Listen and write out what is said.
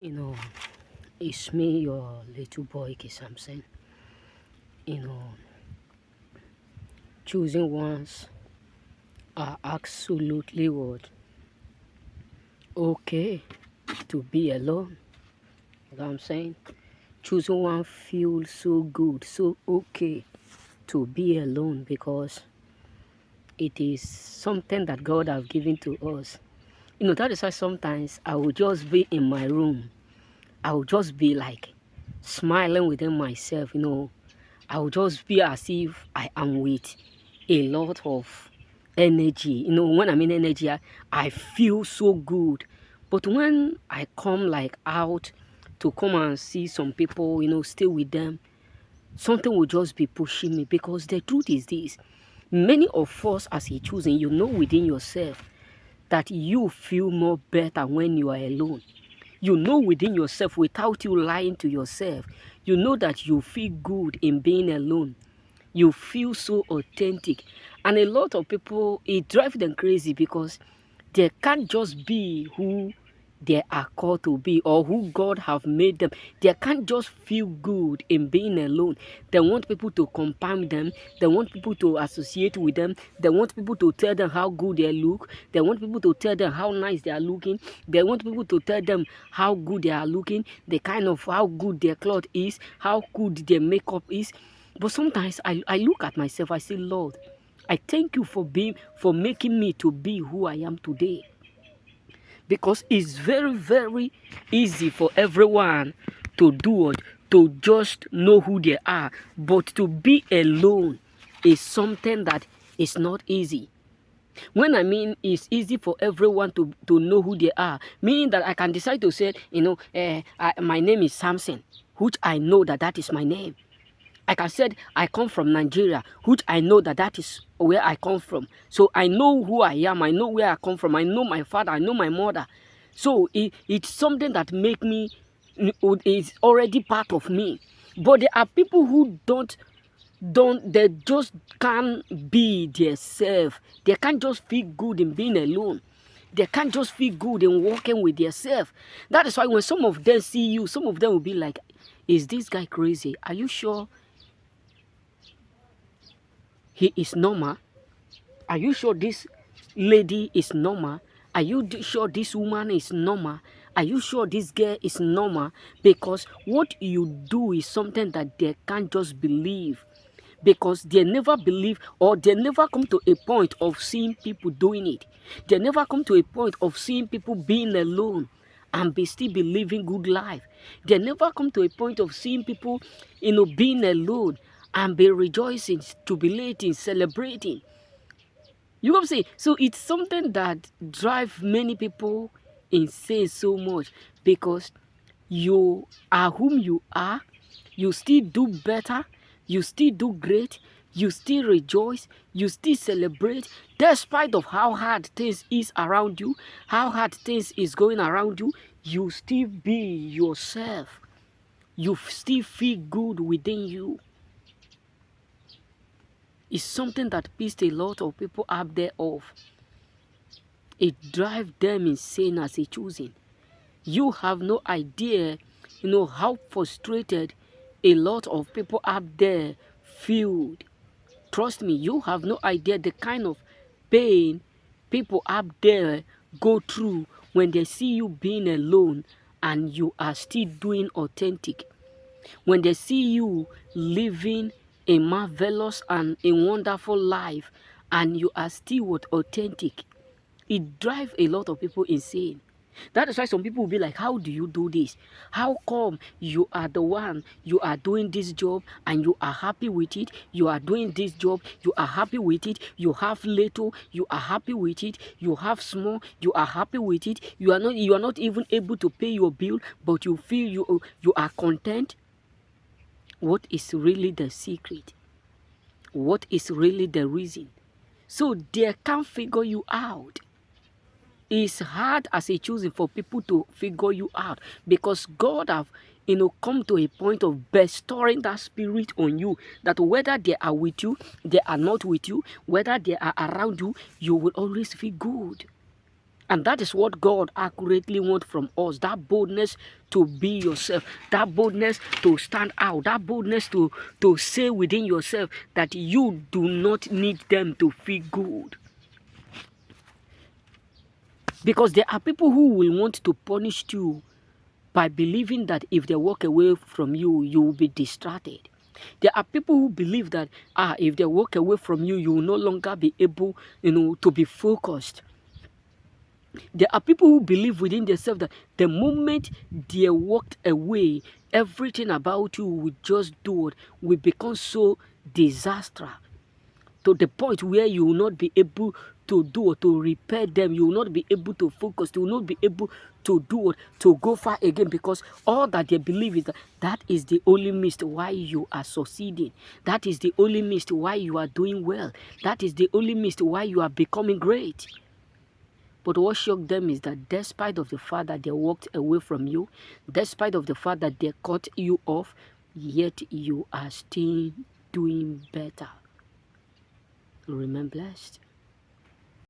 You know, it's me, your little boy, Samson. You know, choosing ones are absolutely what? Okay to be alone. You know what I'm saying? Choosing one feels so good, so okay to be alone because it is something that God has given to us. That is why sometimes I will just be in my room. I will just be like smiling within myself, I will just be as if I am with a lot of energy. When I'm in energy, I feel so good. But when I come like out to come and see some people, stay with them, something will just be pushing me because the truth is this. Many of us as a choosing, within yourself that you feel more better when you are alone. You know within yourself without you lying to yourself. You know that you feel good in being alone. You feel so authentic. And a lot of people, it drives them crazy because they can't just be who they are called to be or who God have made them. They can't just feel good in being alone. They want people to compound them. They want people to associate with them. They want people to tell them how good they look. They want people to tell them how nice they are looking. They want people to tell them how good they are looking, the kind of how good their cloth is, how good their makeup is. But sometimes I look at myself, I say, Lord, I thank you for making me to be who I am today. Because it's very, very easy for everyone to do it, to just know who they are. But to be alone is something that is not easy. When I mean it's easy for everyone to know who they are, meaning that I can decide to say, my name is Samson, which I know that is my name. I can say I come from Nigeria, which I know that is where I come from. So I know who I am. I know where I come from. I know my father. I know my mother. So it's something that make me, is already part of me. But there are people who they just can't be themselves. They can't just feel good in being alone. They can't just feel good in walking with themselves. That is why when some of them see you, some of them will be like, is this guy crazy? Are you sure he is normal? Are you sure this lady is normal? Are you sure this woman is normal? Are you sure this girl is normal? Because what you do is something that they can't just believe. Because they never believe or they never come to a point of seeing people doing it. They never come to a point of seeing people being alone and still be living good life. They never come to a point of seeing people, being alone and be rejoicing, jubilating, celebrating. You know what I'm saying? So it's something that drives many people insane so much because you are whom you are, you still do better, you still do great, you still rejoice, you still celebrate, despite of how hard things is around you, how hard things is going around you, you still be yourself. You still feel good within you. It's something that pissed a lot of people up there off. It drives them insane as a choosing. You have no idea, how frustrated a lot of people up there feel. Trust me, you have no idea the kind of pain people up there go through when they see you being alone and you are still doing authentic. When they see you living a marvelous and a wonderful life and you are still authentic, it drives a lot of people insane. That is why some people will be like, how do you do this? How come you are the one, you are doing this job and you are happy with it? You are doing this job, you are happy with it. You have little, you are happy with it. You have small, you are happy with it. You are not even able to pay your bill, but you feel you are content. What is really the secret? What is really the reason? So they can't figure you out. It's hard as a choosing for people to figure you out because God have come to a point of bestowing that spirit on you, that whether they are with you, they are not with you, whether they are around you, you will always feel good. And that is what God accurately wants from us. That boldness to be yourself. That boldness to stand out. That boldness to say within yourself that you do not need them to feel good. Because there are people who will want to punish you by believing that if they walk away from you, you will be distracted. There are people who believe that if they walk away from you, you will no longer be able, to be focused. There are people who believe within themselves that the moment they walked away, everything about you will just do it, will become so disastrous to the point where you will not be able to do or to repair them. You will not be able to focus. You will not be able to do it, to go far again, because all that they believe is that that is the only means why you are succeeding. That is the only means why you are doing well. That is the only means why you are becoming great. But what shocked them is that despite of the fact that they walked away from you, despite of the fact that they cut you off, yet you are still doing better. Remain blessed.